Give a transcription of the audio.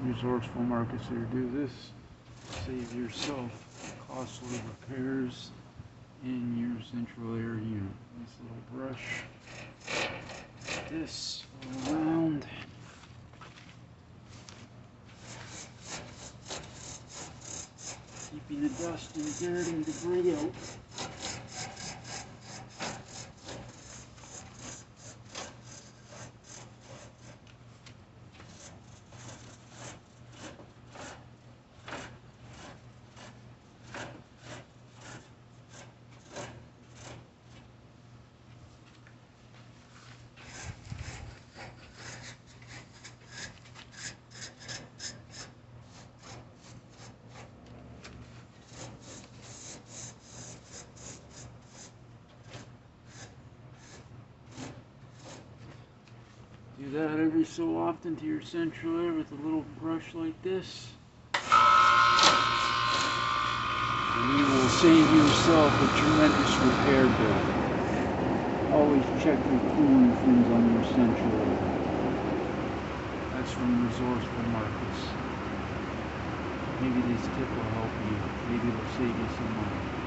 Resourceful Marcus here. Do this. Save yourself costly repairs in your central air unit. This little brush. This all around. Keeping the dust and dirt and debris out. Do that every so often to your central air with a little brush like this. And you will save yourself a tremendous repair bill. Always check your cooling fins on your central air. That's from Resourceful Marcus. Maybe this tip will help you. Maybe it'll save you some money.